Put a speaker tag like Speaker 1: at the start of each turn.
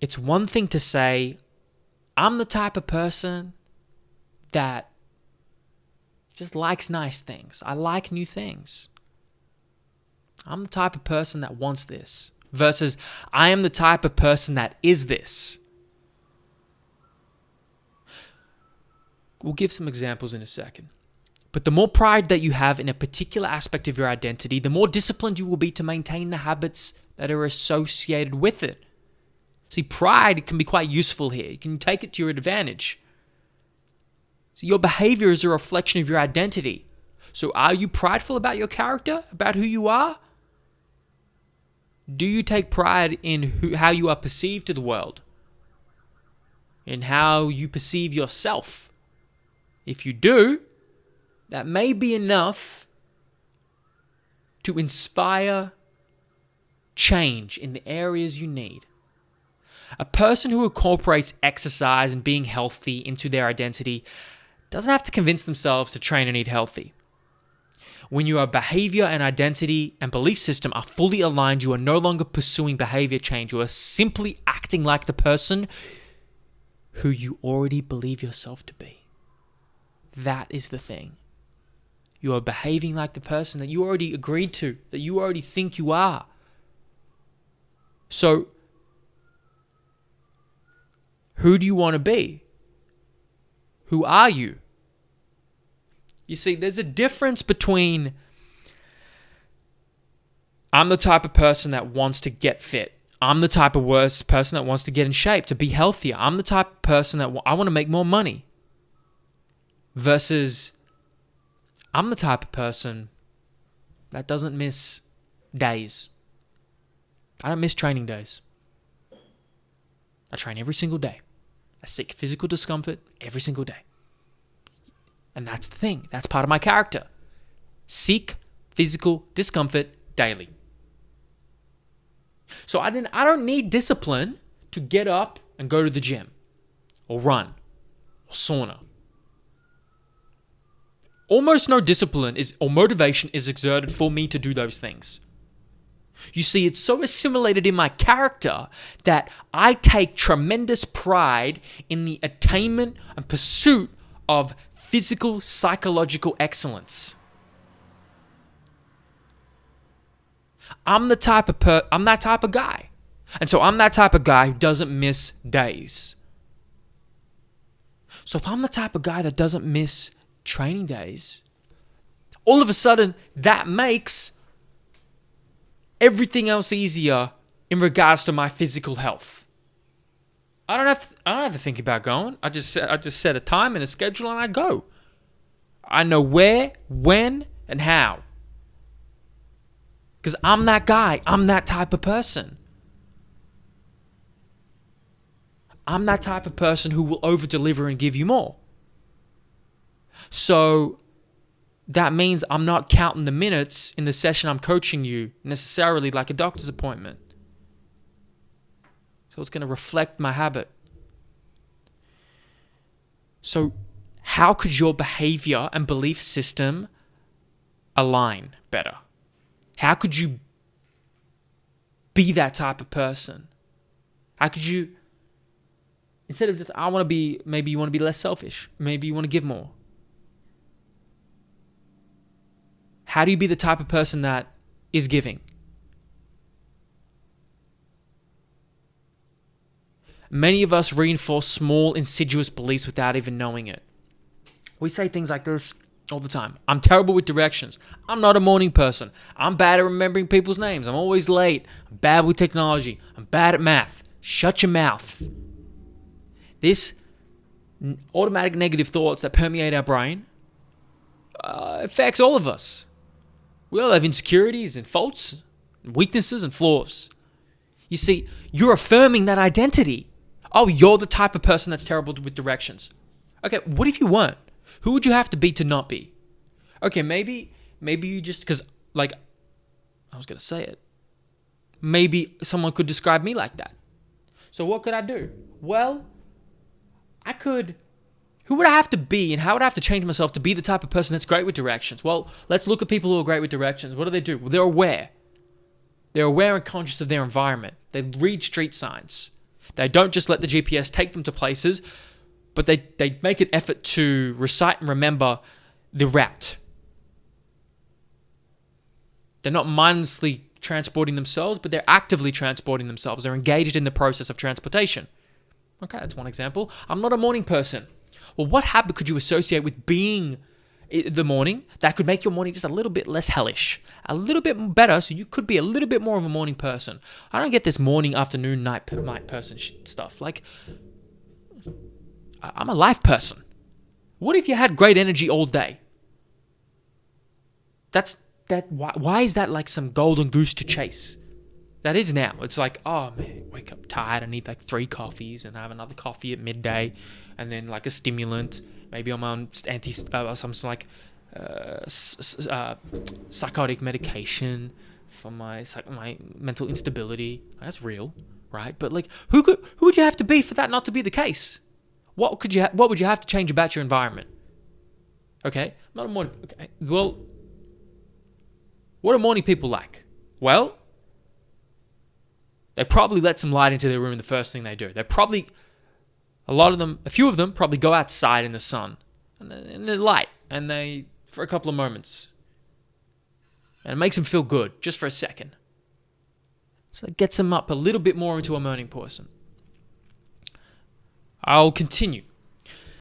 Speaker 1: It's one thing to say, I'm the type of person that just likes nice things. I like new things. I'm the type of person that wants this. Versus, I am the type of person that is this. We'll give some examples in a second. But the more pride that you have in a particular aspect of your identity, the more disciplined you will be to maintain the habits that are associated with it. See, pride can be quite useful here. You can take it to your advantage. So your behavior is a reflection of your identity. So are you prideful about your character, about who you are? Do you take pride in how you are perceived to the world? In how you perceive yourself? If you do, that may be enough to inspire change in the areas you need. A person who incorporates exercise and being healthy into their identity doesn't have to convince themselves to train and eat healthy. When your behavior and identity and belief system are fully aligned, you are no longer pursuing behavior change. You are simply acting like the person who you already believe yourself to be. That is the thing. You are behaving like the person that you already agreed to, that you already think you are. So, who do you want to be? Who are you? You see, there's a difference between I'm the type of person that wants to get fit. I'm the type of person that wants to get in shape, to be healthier. I'm the type of person that I want to make more money. Versus, I'm the type of person that doesn't miss days. I don't miss training days. I train every single day. I seek physical discomfort every single day. And that's the thing. That's part of my character. Seek physical discomfort daily. So I don't need discipline to get up and go to the gym or run or sauna. Almost no discipline or motivation is exerted for me to do those things. You see, it's so assimilated in my character that I take tremendous pride in the attainment and pursuit of physical, psychological excellence. I'm that type of guy. And so I'm that type of guy who doesn't miss days. So if I'm the type of guy that doesn't miss training days, all of a sudden that makes everything else easier in regards to my physical health. I don't have to think about going. I just set a time and a schedule and I go. I know where, when, and how. Because I'm that guy. I'm that type of person. I'm that type of person who will over-deliver and give you more. So that means I'm not counting the minutes in the session I'm coaching you necessarily like a doctor's appointment. So it's going to reflect my habit. So how could your behavior and belief system align better? How could you be that type of person? How could you, instead of just, maybe you want to be less selfish. Maybe you want to give more. How do you be the type of person that is giving? Many of us reinforce small, insidious beliefs without even knowing it. We say things like this all the time. I'm terrible with directions. I'm not a morning person. I'm bad at remembering people's names. I'm always late. I'm bad with technology. I'm bad at math. Shut your mouth. This automatic negative thoughts that permeate our brain affects all of us. We all have insecurities and faults, and weaknesses and flaws. You see, you're affirming that identity. Oh, you're the type of person that's terrible with directions. Okay, what if you weren't? Who would you have to be to not be? Okay, maybe you just, because, like, I was going to say it. Maybe someone could describe me like that. So what could I do? Well, who would I have to be and how would I have to change myself to be the type of person that's great with directions? Well, let's look at people who are great with directions. What do? Well, they're aware. They're aware and conscious of their environment. They read street signs. They don't just let the GPS take them to places, but they make an effort to recite and remember the route. They're not mindlessly transporting themselves, but they're actively transporting themselves. They're engaged in the process of transportation. Okay, that's one example. I'm not a morning person. Well, what habit could you associate with being the morning that could make your morning just a little bit less hellish, a little bit better, so you could be a little bit more of a morning person? I don't get this morning, afternoon, night person stuff. Like, I'm a life person. What if you had great energy all day? Why is that like some golden goose to chase? That is now. It's like, oh man, wake up tired. I need like 3 coffees and have another coffee at midday, and then like a stimulant. Maybe I'm on some like psychotic medication for my mental instability. That's real, right? But like, who would you have to be for that not to be the case? What would you have to change about your environment? Okay, not a morning. Okay, well, what are morning people like? Well, they probably let some light into their room the first thing they do. A few of them probably go outside in the sun and in the light, and for a couple of moments. And it makes them feel good, just for a second. So it gets them up a little bit more into a morning person. I'll continue.